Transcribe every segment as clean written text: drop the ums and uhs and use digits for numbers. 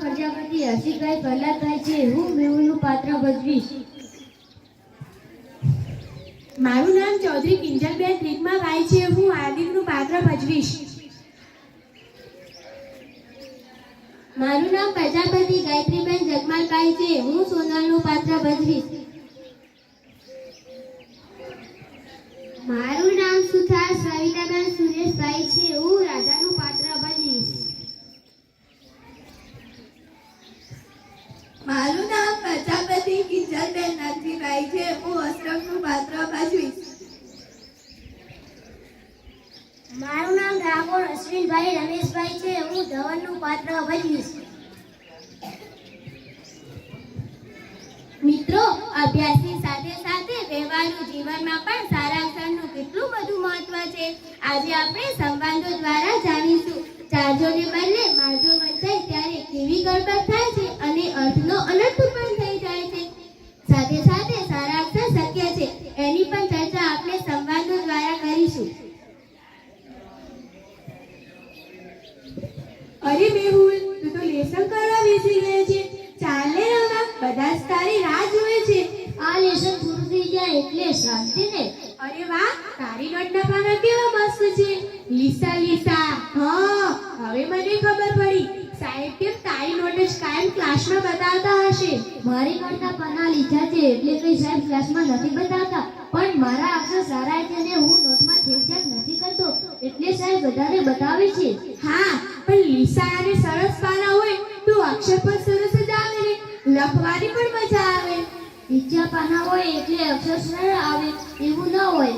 પ્રજાપતિ હસીભાઈ પ્રહલાદભાઈ છે, હું મેહુલનું પાત્ર ભજવીશ. મારું નામ ચૌધરી કિંજલબેન રીકમાભાઈ છે, હું હાર્દિકનું પાત્ર ભજવીશ. મારું નામ પ્રજાપતિ ગાયત્રીબેન જગમાલભાઈ છે, હું સોનલનું પાત્ર ભજવીશ. મારું નામ સુથાર સવિતાબેન સુરેશભાઈ છે, હું રાધાનું પાત્ર ભજવીશ. મારું નામ પ્રજાપતિ કિંજલબેન નાથજીભાઈ છે, હું અશરફનું પાત્ર ભજવીશ. મારું નામ ઠાકોર અશ્વિનભાઈ રમેશભાઈ છે, હું ધવલનું પાત્ર ભજવીશ. મિત્રો, અભ્યાસની સાથે સાથે વ્યવહારનું જીવનમાં પણ સારા અક્ષરનું કેટલું બધું મહત્વ છે, આજે આપણે સંવાદો દ્વારા જાણીશું. ચારજોને બદલે મારજો વંચાય ત્યારે કેવી ગડબડ થાય છે અને અર્થનો અનર્થ પણ થઈ જાય છે. સાથે સાથે સારા અક્ષર શક્ય છે એની પણ ચર્ચા આપણે સંવાદો દ્વારા કરીશું. અરે મેહુલ, તું તો લેસન કરવા બેસી ગઈ છે. ચાલે રમા, બધા જ તારી રાહ જોવે છે. આ લેસન પૂરું થઈ જાય એટલે શાંતિ ને. અરે વાહ, તારી નોટના પાના કેવા મસ્ત છે. લીસા લીસા, હા હવે મને ખબર પડી. સાહેબ કેમ તારી નોટ જ કાયમ ક્લાસમાં બતાવતા હશે. મારી નોટના પાના લીધા છે એટલે કઈ સાહેબ ક્લાસમાં નથી બતાવતા, પણ મારા અક્ષર સારા છે અને હું નોટમાં છેડછાડ નથી કરતો એટલે સાહેબ બધાને બતાવે છે. હા, પણ લીસા અને સરસ પાના હોય તો અક્ષર પણ સરસ જ આવે ને, લખવાની પણ મજા આવે. નીચા પાના હોય એટલે અક્ષર સરળ આવે એવું ન હોય.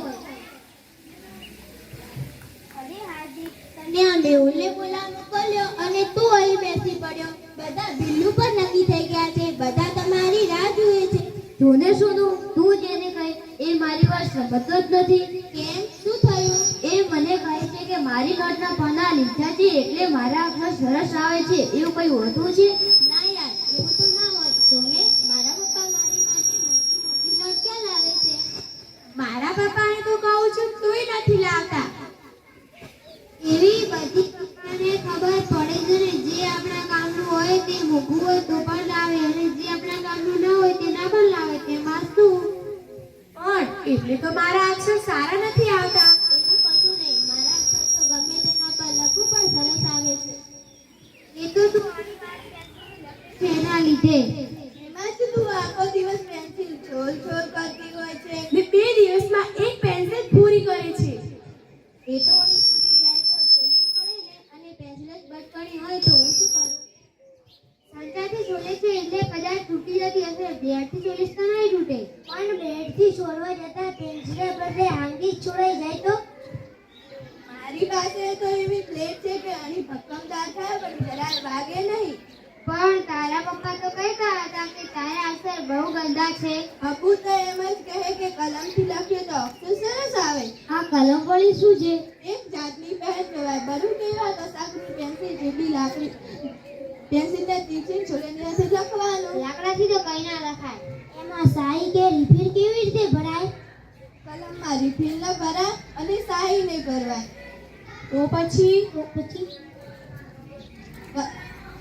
અરે હાર્દિક, તને આ મેહુલને બોલાવવા મોકલ્યો અને તું અહીં બેસી પડ્યો. બધા બિલ્લુ પર નક્કી થઈ ગયા છે, બધા તમારી રાહ જુએ છે. જોને સોનું, તું જેને કહે એ મારી વાત સમજતો જ નથી. કેમ, શું થયું? એ મને કહે છે કે મારી નોટના પાના લીધા છે એટલે મારા અક્ષર સરસ આવે છે, એવું કઈ હોતું છે? ના યાર, એવું તો ના હોય. જોને, મારા પપ્પા મારી માટે મોટી મોટી નોટ ક્યાં લાવે છે. મારા પપ્પાને તો કહું છું તોય નથી લાવતા. એવી બધી પપ્પાને ખબર પડે છે ને, જે આપણા કામનું હોય તે મોંઘું હોય તો પણ લાવે અને જે આપણા કામનું ન હોય તે ના પણ લાવે. તેમાં શું? પણ એટલે તો મારા અક્ષર સારા નથી આવતા. એવું કશું નહીં, મારા અક્ષર તો ગમે તેના પર લખવું પણ સરસ આવે છે. એ તો તું છે એના લીધે. એમાં જ તું આખો દિવસ પેન્સિલ છોલ છોલ કરતી હોય છે ને 2 દિવસમાં એક પેન્સિલ પૂરી કરે છે. એ તો વળી તૂટી જાય તો છોલવી જ પડે ને, અને પેન્સિલ જ બટકણી હોય તો હું શું કરું? સંચાથી છોલે છે એટલે કદાચ તૂટી જતી હશે, બેડથી છોલીશ તો નહીં તૂટે. પણ બેડથી છોલવા જતા પેન્સિલ બદલે આંગળી જ છોડાઈ જાય તો? મારી પાસે તો એવી પ્લેટ છે કે આની ભક્કમદાર થાય પણ જરા વાગે નહીં. પણ તારા પપ્પા તો કહેતા હતા કે તારા અક્ષર બહુ ગંદા છે. અબુ તો એમ જ કહે કે કલમથી લખીએ તો અક્ષર સરસ આવે. આ કલમ વળી શું છે? એક જાતની પેન કહેવાય. બરું કેવા કસાકની પેન્સિલ જેવી લાકડી પેન્સિલને તીરથી છોલેની હાથે લખવાનું. લાકડાથી તો કઈ ના લખાય. એમાં શાહી કે રિફિલ કેવી રીતે ભરાય? કલમમાં રિફિલ ન ભરાય અને શાહી નહીં કરવાય. તો પછી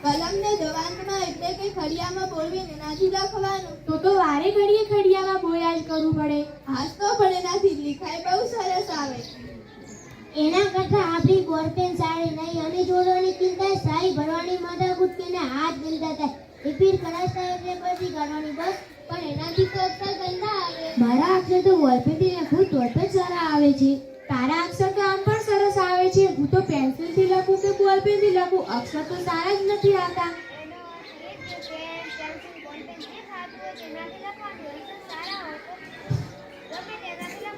કલમને દવાંતમાં એટલે કે ખડિયામાં બોળવીને એનાથી લખવાનું. તો વારે ઘડીએ ખડિયામાં બોળ્યા જ કરવું પડે. હાથ તો પણ એનાથી લિખાઈ બહુ સરસ આવે. એના કરતા આપણી બોલપેન સારી નહીં અને જોડવાની ચિંતા, શાહી ભરવાની માથાકૂટ કે હાથ ગંદા થાય. રિપીટ કરાતા એટલે પછી કરવાની બસ, પણ એનાથી તો અક્ષર ગંદા આવે. મારા અક્ષર તો વોલપેનથી લખું તો જ સારા આવે છે. તારા અક્ષર તો આમ પણ સરસ આવે છે. હું તો પેન્સિલથી લખું કે બોલપેનથી લખું, અક્ષર તો સારા જ નથી આવતા.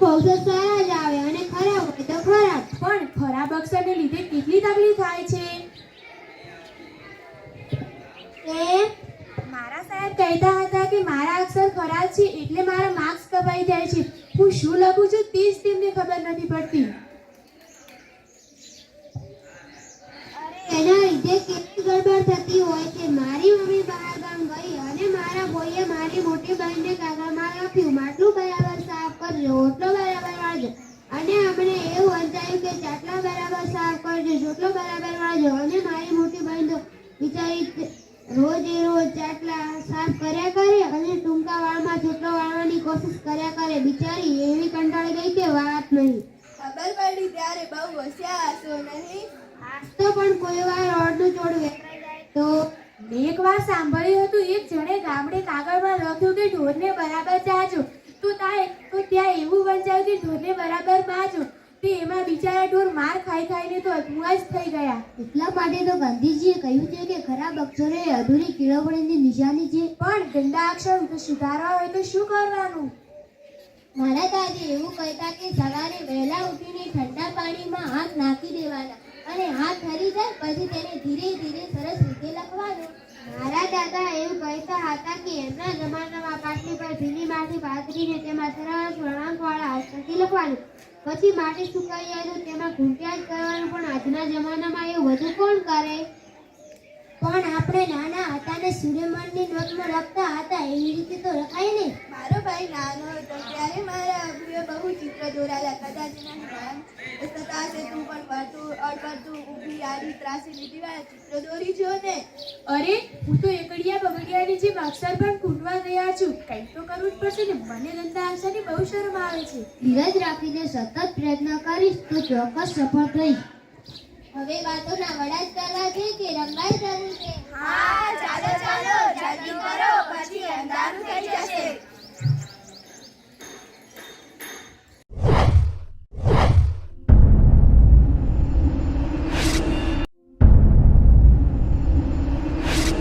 અક્ષર સારા જ આવે અને ખરાબ હોય તો ખરાબ. પણ ખરાબ અક્ષરને લીધે કેટલી તકલીફ થાય છે. મારા સાહેબ કહેતા હતા કે મારા અક્ષર ખરાબ છે એટલે મારા માર્ક્સ કપાઈ જાય છે. હું શું લખું છું તે જ તેમને ખબર નથી પડતી. એના લીધે કેટલી ગડબડ થતી હોય છે. મારી મમ્મી બહાર ગામ ગઈ અને મારા ભાઈએ મારી મોટી બહેનને કાગળમાં લખ્યું, માટલું બરાબર સાફ કરજો, ઓટલો બરાબર વાળજો. અને અમને એવું વંચાયું કે ચાટલા બરાબર સાફ કરજો, ચોટલો બરાબર વાળજો. અને મારી મોટી બહેન તો બિચારી રોજ ચાટલા સાફ કર્યા કરે અને ટૂંકા વાળમાં ચોટલો વાળવાની કોશિશ કર્યા કરે. બિચારી એવી કંટાળી ગઈ કે વાત નહીં. ખબર પડી ત્યારે બહુ હોશિયાર હશો નહીં? આજ તો પણ કોઈ વાર ઓળનું ચોળું વેચાઈ જાય તો મેં એક વાર સાંભળ્યું હતું, એક જણે ગામડે કાગળમાં લખ્યું કે ઢોરને બરાબર ચાજો. તો ત્યાં એવું વંચાયું કે ઢોરને બરાબર માજો. તે એમાં બિચારા ઢોર માર ખાઈને તો અધૂરા જ થઈ ગયા. એટલા માટે તો ગાંધીજીએ કહ્યું છે કે ખરાબ અક્ષરો એ અધૂરી કેળવણીની નિશાની છે. પણ ગંદા અક્ષર સુધારવા હોય તો શું કરવાનું? મારા દાદી એવું કહેતા કે સવારે વહેલા ઉઠીને ઠંડા પાણીમાં હાથ નાખી દેવાના અને હાથ ઠરી જાય પછી તેને ધીરે ધીરે સરસ રીતે લખવાનું. મારા દાદા એવું કહેતા હતા કે એમના જમાનામાં પાટલી પર ભીની માટી પાથરીને તેમાં સરસ વળાંકવાળા હાથથી લખવાનું. પછી માટી સુકાઈ જાય તો તેમાં ઘૂંટ્યા જ કરવાનું. પણ આજના જમાનામાં એવું બધું કોણ કરે? પણ આપણે નાના હતા ને સૂર્યમણની નોટમાં લખતા હતા એવી રીતે તો લખાય ને. મારો ભાઈ નાનો હતો ત્યારે મારા અબુએ બહુ ચિત્ર દોરાયેલા. કદાચ એના નામ થતા હશે તું પણ પડતું અડપડતું ઊભી આડી ત્રાસી લીટી વાળા ચિત્ર દોરી જો ને. અરે, હું તો એકડિયા બગડિયાની જેમ અક્ષર પણ ખૂંદવા ગયા છું. કંઈક તો કરવું જ પડશે ને. મને ગંદા અક્ષરની બહુ શરમ આવે છે. ધીરજ રાખીને સતત પ્રયત્ન કરીશ તો ચોક્કસ સફળ થઈશ. હવે વાતોના વડા જ ચાલવા છે કે રંગાઈ જવું છે? હા ચાલો જલ્દી કરો પછી અંધારું થઈ જશે.